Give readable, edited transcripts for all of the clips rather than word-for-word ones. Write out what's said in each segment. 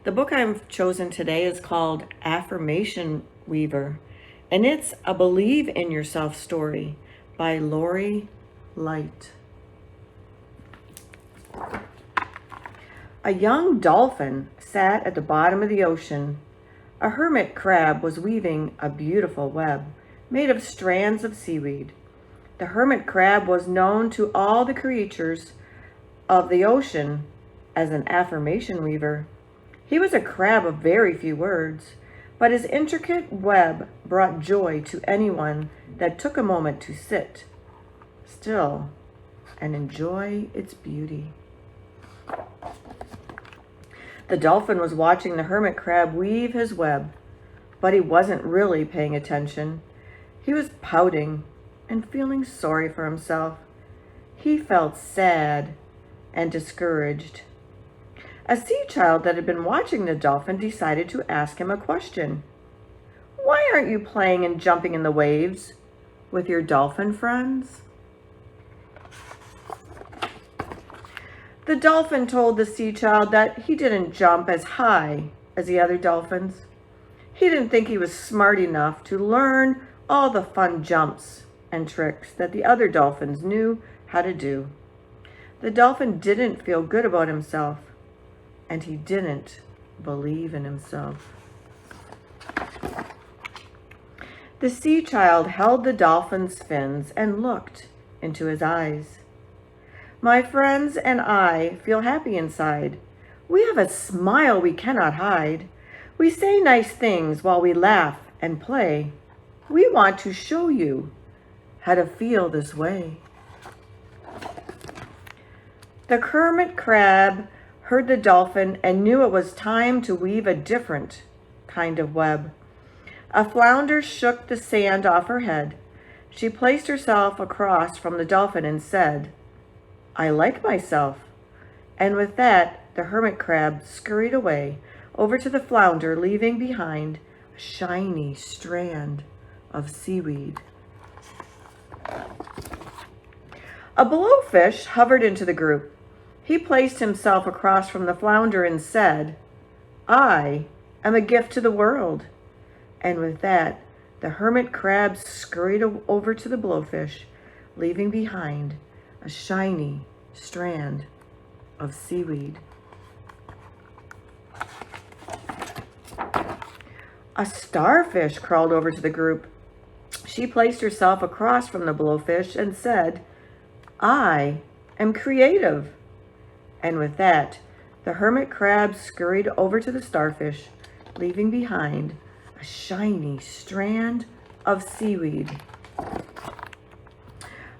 The book I've chosen today is called Affirmation Weaver, and it's a Believe in Yourself story by Lori Lite. A young dolphin sat at the bottom of the ocean. A hermit crab was weaving a beautiful web made of strands of seaweed. The hermit crab was known to all the creatures of the ocean as an affirmation weaver. He was a crab of very few words, but his intricate web brought joy to anyone that took a moment to sit still and enjoy its beauty. The dolphin was watching the hermit crab weave his web, but he wasn't really paying attention. He was pouting and feeling sorry for himself. He felt sad and discouraged. A sea child that had been watching the dolphin decided to ask him a question. "Why aren't you playing and jumping in the waves with your dolphin friends?" The dolphin told the sea child that he didn't jump as high as the other dolphins. He didn't think he was smart enough to learn all the fun jumps and tricks that the other dolphins knew how to do. The dolphin didn't feel good about himself, and he didn't believe in himself. The sea child held the dolphin's fins and looked into his eyes. "My friends and I feel happy inside. We have a smile we cannot hide. We say nice things while we laugh and play. We want to show you how to feel this way." The hermit crab heard the dolphin and knew it was time to weave a different kind of web. A flounder shook the sand off her head. She placed herself across from the dolphin and said, "I like myself." And with that, the hermit crab scurried away over to the flounder, leaving behind a shiny strand of seaweed. A blowfish hovered into the group. He placed himself across from the flounder and said, "I am a gift to the world." And with that, the hermit crab scurried over to the blowfish, leaving behind a shiny strand of seaweed. A starfish crawled over to the group. She placed herself across from the blowfish and said, "I am creative." And with that, the hermit crab scurried over to the starfish, leaving behind a shiny strand of seaweed.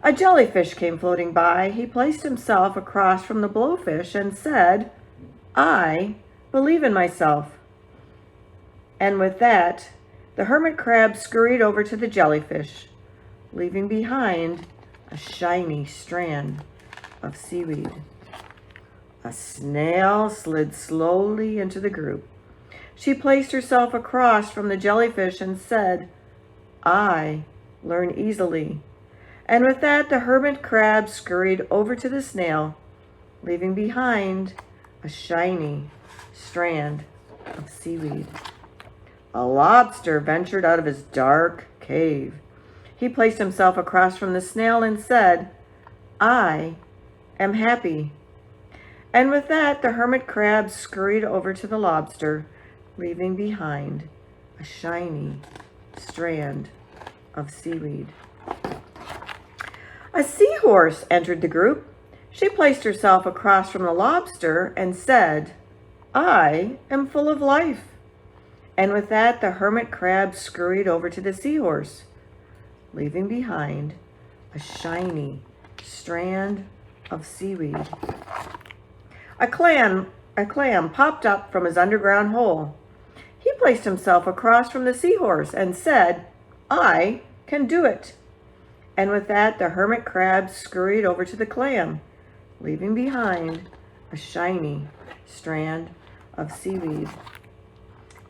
A jellyfish came floating by. He placed himself across from the blowfish and said, "I believe in myself." And with that, the hermit crab scurried over to the jellyfish, leaving behind a shiny strand of seaweed. A snail slid slowly into the group. She placed herself across from the jellyfish and said, "I learn easily." And with that, the hermit crab scurried over to the snail, leaving behind a shiny strand of seaweed. A lobster ventured out of his dark cave. He placed himself across from the snail and said, "I am happy." And with that, the hermit crab scurried over to the lobster, leaving behind a shiny strand of seaweed. A seahorse entered the group. She placed herself across from the lobster and said, "I am full of life." And with that, the hermit crab scurried over to the seahorse, leaving behind a shiny strand of seaweed. A clam popped up from his underground hole. He placed himself across from the seahorse and said, "I can do it." And with that, the hermit crab scurried over to the clam, leaving behind a shiny strand of seaweed.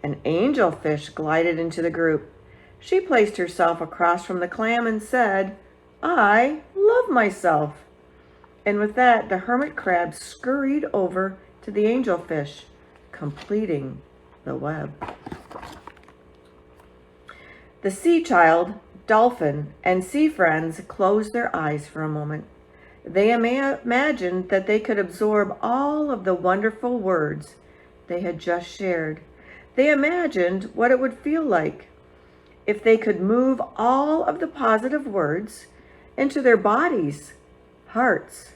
An angelfish glided into the group. She placed herself across from the clam and said, "I love myself." And with that, the hermit crab scurried over to the angelfish, completing the web. The sea child, dolphin, and sea friends closed their eyes for a moment. They imagined that they could absorb all of the wonderful words they had just shared. They imagined what it would feel like if they could move all of the positive words into their bodies, hearts,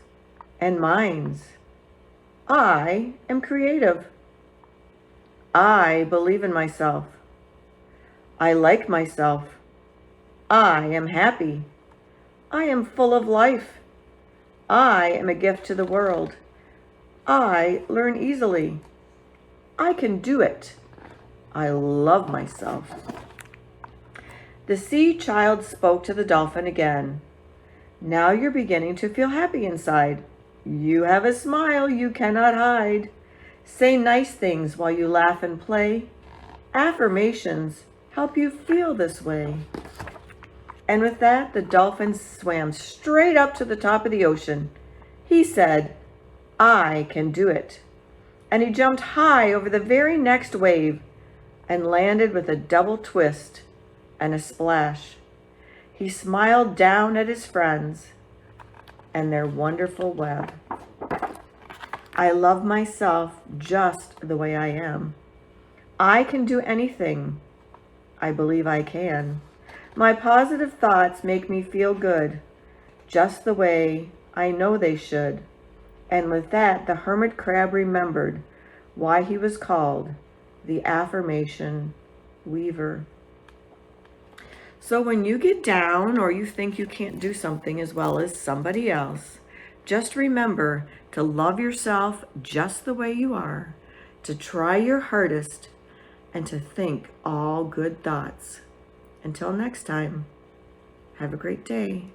and minds. I am creative. I believe in myself. I like myself. I am happy. I am full of life. I am a gift to the world. I learn easily. I can do it. I love myself. The sea child spoke to the dolphin again. Now you're beginning to feel happy inside. You have a smile you cannot hide. Say nice things while you laugh and play. Affirmations help you feel this way. And with that, the dolphin swam straight up to the top of the ocean. He said, I can do it. And he jumped high over the very next wave and landed with a double twist and a splash. He smiled down at his friends and their wonderful web. I love myself just the way I am. I can do anything I believe I can. My positive thoughts make me feel good, just the way I know they should. And with that, the hermit crab remembered why he was called the Affirmation Weaver. So when you get down or you think you can't do something as well as somebody else, just remember to love yourself just the way you are, to try your hardest, and to think all good thoughts. Until next time, have a great day.